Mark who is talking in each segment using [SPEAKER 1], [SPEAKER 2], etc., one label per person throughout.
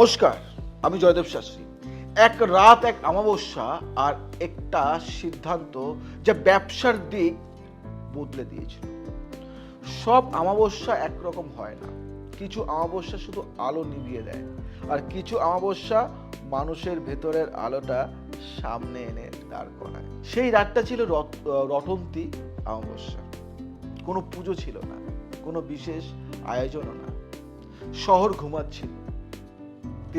[SPEAKER 1] নমস্কার, আমি জয়দেব শাস্ত্রী। এক রাত, এক অমাবস্যা আর একটা সিদ্ধান্ত যা ব্যবসার দিক বদলে দিয়েছিল। সব অমাবস্যা একরকম হয় না। কিছু অমাবস্যা শুধু আলো নিভিয়ে দেয়, আর কিছু অমাবস্যা মানুষের ভেতরের আলোটা সামনে এনে দাঁড় করায়। সেই রাতটা ছিল রটন্তী অমাবস্যা। কোনো পুজো ছিল না, কোনো বিশেষ আয়োজনও না। শহর ঘুমাচ্ছিল।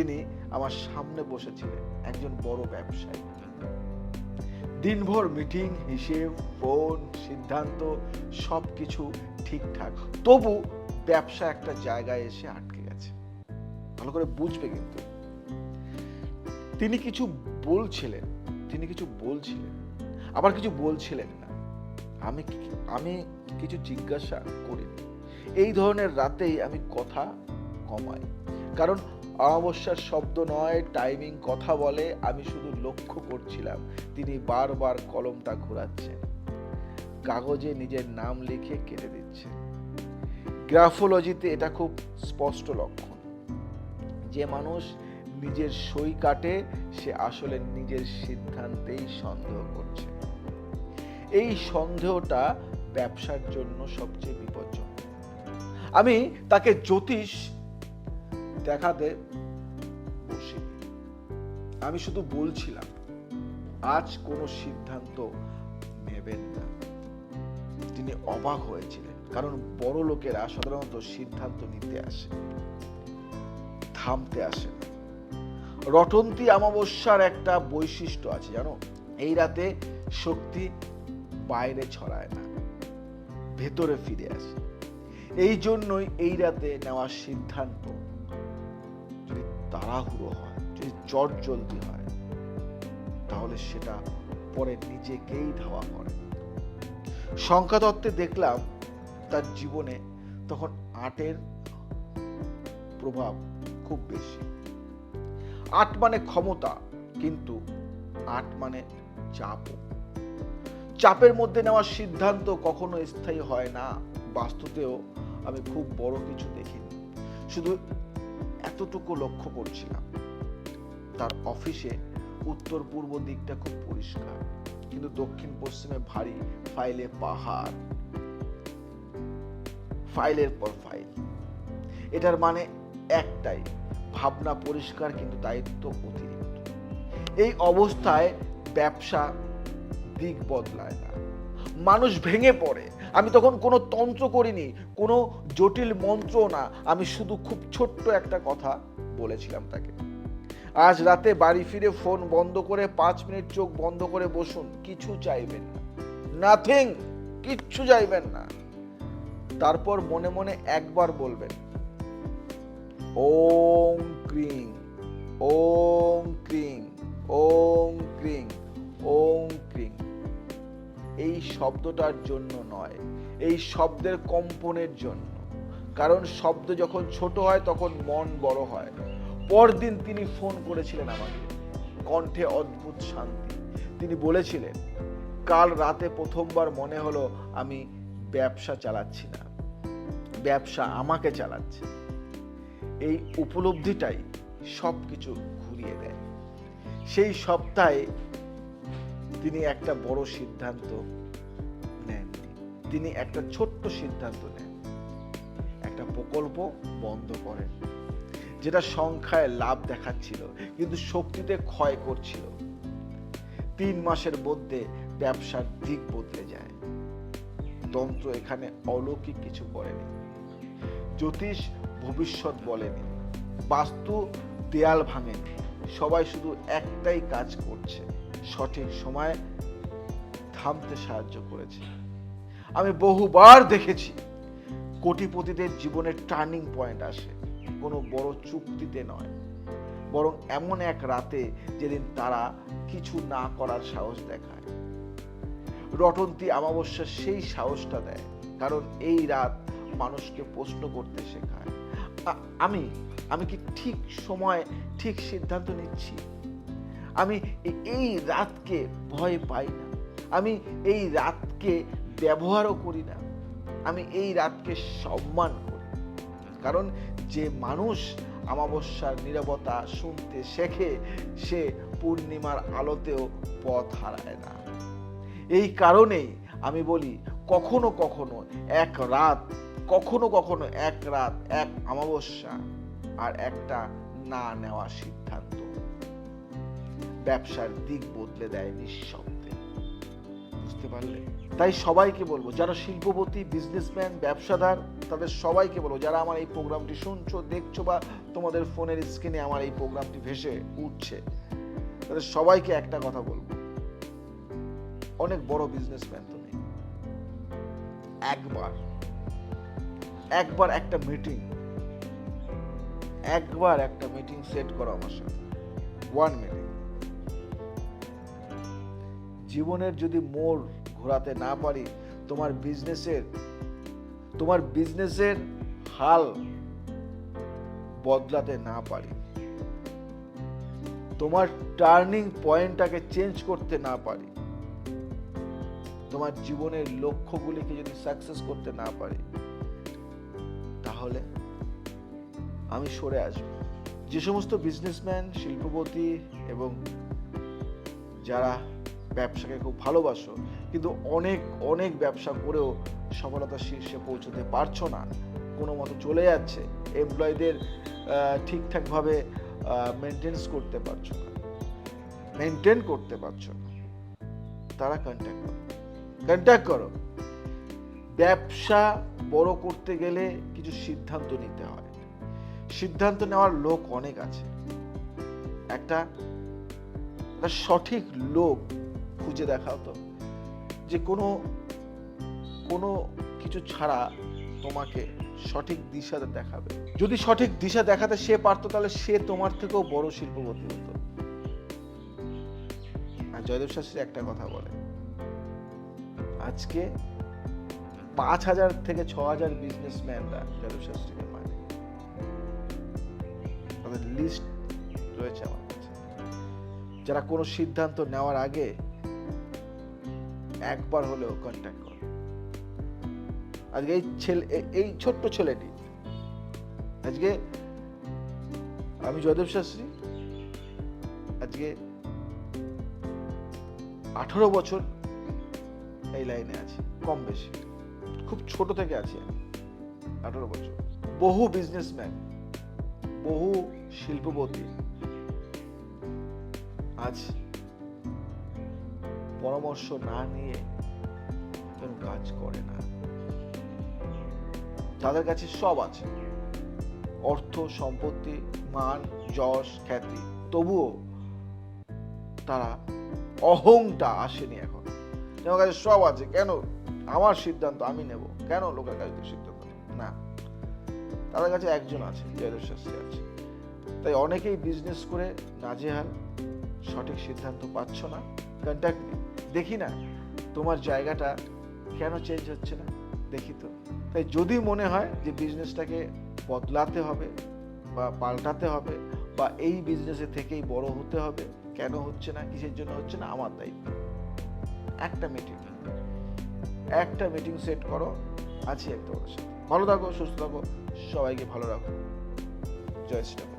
[SPEAKER 1] তিনি আমার সামনে বসেছিলেন, একজন বড় ব্যবসায়ী। দিনভর মিটিং, হিসেব, ফোন, সিদ্ধান্ত সবকিছু ঠিকঠাক, তবু ব্যবসা একটা জায়গায় এসে আটকে গেছে। ভালো করে বুঝবে কিন্তু। তিনি কিছু বলছিলেন, আবার কিছু বলছিলেন না। আমি কিছু জিজ্ঞাসা করিনি। এই ধরনের রাতেই আমি কথা কমাই, কারণ অমাবস্যার শব্দ নয়, টাইমিং কথা বলে। আমি শুধু লক্ষ্য করছিলাম তিনি বারবার কলমটা ঘোরাচ্ছেন, কাগজে নিজের নাম লিখে কেটে দিচ্ছেন। গ্রাফোলজিতে এটা খুব স্পষ্ট লক্ষণ। যে মানুষ নিজের সই কাটে সে আসলে নিজের সিদ্ধান্তেই সন্দেহ করছে। এই সন্দেহটা ব্যবসার জন্য সবচেয়ে বিপজ্জনক। আমি তাকে জ্যোতিষ দেখাতে বসিনি। আমি শুধু বলছিলাম, আজ কোনো সিদ্ধান্ত নেবেন না। তিনি অবাক হয়েছিলেন, কারণ বড় লোকেরা সাধারণত সিদ্ধান্ত নিতে আসে, থামতে আসে না। রটন্তী অমাবস্যার একটা বৈশিষ্ট্য আছে জানো, এই রাতে শক্তি বাইরে ছড়ায় না, ভেতরে ফিরে আসে। এই জন্যই এই রাতে নেওয়া সিদ্ধান্ত যদি তাড়াহুড়ো হয়, যদি চটজলদি হয়, তাহলে সেটা পরে নিজেকেই ধাওয়া করে। সংখ্যাতত্ত্বে দেখলাম তার জীবনে তখন ৮-এর প্রভাব খুব বেশি। ৮ মানে ক্ষমতা, কিন্তু ৮ মানে চাপও। চাপের মধ্যে নেওয়া সিদ্ধান্ত কখনো স্থায়ী হয় না। বাস্তুতেও আমি খুব বড় কিছু দেখিনি, শুধু এতটুকু লক্ষ্য করছিলাম। তার অফিসে উত্তর পূর্ব দিকটা খুব পরিষ্কার, কিন্তু দক্ষিণ পশ্চিমে ভারী ফাইলে পাহাড়, ফাইলের পর ফাইল। এটার মানে একটাই, ভাবনা পরিষ্কার কিন্তু দায়িত্ব অতিরিক্ত। এই অবস্থায় ব্যবসা দিক বদলায় না, মানুষ ভেঙে পড়ে। আমি তখন কোনো তন্ত্র করিনি, কোনো জটিল মন্ত্র না। আমি শুধু খুব ছোট্ট একটা কথা বলেছিলাম তাকে, আজ রাতে বাড়ি ফিরে ফোন বন্ধ করে 5 মিনিট চোখ বন্ধ করে বসুন, কিছু চাইবেন না, নাথিং, কিচ্ছু চাইবেন না। তারপর মনে মনে একবার বলবেন, ওম ক্রিং, ওম ক্রিং, ওম ক্রিং, ওম ক্রিং। এই শব্দটার জন্য নয়, এই শব্দের কম্পনের জন্য। কারণ শব্দ যখন ছোট হয় তখন মন বড় হয়। পরদিন তিনি ফোন করেছিলেন আমাকে, কণ্ঠে অদ্ভুত শান্তি। তিনি বলেছিলেন, কাল রাতে প্রথমবার মনে হলো আমি ব্যবসা চালাচ্ছি না, ব্যবসা আমাকে চালাচ্ছে। এই উপলব্ধিটাই সবকিছু ঘুরিয়ে দেয়। সেই সপ্তাহে তিনি একটা বড় সিদ্ধান্ত নেন। তিনি একটা ছোট্ট সিদ্ধান্ত নেন, একটা প্রকল্প বন্ধ করেন, যেটা সংখ্যায় লাভ দেখাচ্ছিল কিন্তু শক্তিতে ক্ষয় করছিল। 3 মাসের মধ্যে ব্যবসার দিক বদলে যায়। তন্ত্র এখানে অলৌকিক কিছু করেনি, জ্যোতিষ ভবিষ্যৎ বলেনি, বাস্তু দেয়াল ভাঙেনি। সবাই শুধু একটাই কাজ করছে, সঠিক সময় থামতে সাহায্য করেছে। আমি বহুবার দেখেছি কোটিপতিদের জীবনের টার্নিং পয়েন্ট আসে কোনো বড় চুক্তিতে নয়, বরং এমন এক রাতে যেদিন তারা কিছু না করার সাহস দেখায়। রটন্তী অমাবস্যা সেই সাহসটা দেয়, কারণ এই রাত মানুষকে প্রশ্ন করতে শেখায়, আমি কি ঠিক সময় ঠিক সিদ্ধান্ত নিচ্ছি? আমি এই রাতকে ভয় পাই না, আমি এই রাতকে ব্যবহারও করি না, আমি এই রাতকে সম্মান করি। কারণ যে মানুষ অমাবস্যার নীরবতা শুনতে শেখে, সে পূর্ণিমার আলোতেও পথ হারায় না। এই কারণেই আমি বলি, কখনো কখনো এক রাত, এক অমাবস্যা আর একটা না নেওয়া সিদ্ধান্ত ব্যবসার দিক বদলে দেয় নিঃশব্দে। বুঝতে পারলে? তাই সবাইকে বলবো, যারা শিল্পপতি, বিজনেসম্যান, ব্যবসাদার, তাদের সবাইকে বলবো, যারা আমার এই প্রোগ্রামটি শুনছো, দেখছো, বা তোমাদের ফোনের স্ক্রিনে আমার এই প্রোগ্রামটি ভেসে উঠছে, তাদের সবাইকে একটা কথা বলবো, অনেক বড় বিজনেসম্যান তুমি, একবার একটা মিটিং সেট করো আমার সাথে, 1 মিনিট। জীবনের যদি মোড় ঘোরাতে না পারি, তোমার বিজনেসের হাল বদলাতে না পারি, তোমার টার্নিং পয়েন্টটাকে চেঞ্জ করতে না পারি, তোমার জীবনের লক্ষ্যগুলিকে যদি সাকসেস করতে না পারি, তাহলে আমি সরে আসবো। যে সমস্ত বিজনেসম্যান, শিল্পপতি এবং যারা ব্যবসাকে খুব ভালোবাসো, কিন্তু অনেক ব্যবসা করেও সফলতার শীর্ষে পৌঁছতে পারছো না, কোনো মতো চলে যাচ্ছে, এমপ্লয়ীদের ঠিকঠাকভাবে মেনটেন করতে পারছো না, তারা কন্ট্যাক্ট করো। ব্যবসা বড় করতে গেলে কিছু সিদ্ধান্ত নিতে হয়। সিদ্ধান্ত নেওয়ার লোক অনেক আছে, একটা সঠিক লোক খুঁজে দেখাও তো, যে কোনো কিছু ছাড়া তোমাকে সঠিক দিশা দেখাবে। যদি সঠিক দিশা দেখাতে সে পারতো, তাহলে সে তোমার থেকেও বড় শিল্পপতি হতো। আর জয়দেব শাস্ত্রী একটা কথা বলে, আজকে 5,000 থেকে 6,000 বিজনেসম্যানরা জয়দেব শাস্ত্রীকে মানে, তাদের লিস্ট রয়েছে আমার কাছে, যারা কোনো সিদ্ধান্ত নেওয়ার আগে একবার হলেও কন্ট্যাক্ট করে। আজকে এই ছোট্ট ছেলেটি, আজকে আমি জয়দেব শাস্ত্রী আজকে 18 বছর এই লাইনে আছি, কম বেশি, খুব ছোট থেকে আছি আমি, 18 বছর। বহু বিজনেসম্যান, বহু শিল্পপতি আজ পরামর্শ না নিয়ে কোনো কাজ করে না। তাদের কাছে সব আছে, অর্থ, সম্পত্তি, মান, যশ, খ্যাতি, তবুও তারা অহংটা আসেনি এখন। আমার কাছে সব আছে, কেন আমার সিদ্ধান্ত আমি নেব, কেন লোকের কাছে সিদ্ধান্ত না? তাদের কাছে একজন আছে, জয়দেব শাস্ত্রী আছে। তাই অনেকেই বিজনেস করে নাজেহাল, সঠিক সিদ্ধান্ত পাচ্ছ না, কন্ট্যাক্ট নেই, দেখি না তোমার জায়গাটা কেন চেঞ্জ হচ্ছে না, দেখি তো। তাই যদি মনে হয় যে বিজনেসটাকে বদলাতে হবে বা পাল্টাতে হবে, বা এই বিজনেসে থেকেই বড় হতে হবে, কেন হচ্ছে না, কিসের জন্য হচ্ছে না, আমার দায়িত্ব। একটা মিটিং সেট করো, আছি একটা ওর সাথে। ভালো থাকো, সুস্থ থাকো, সবাইকে ভালো রাখো। জয় শ্রী রাম।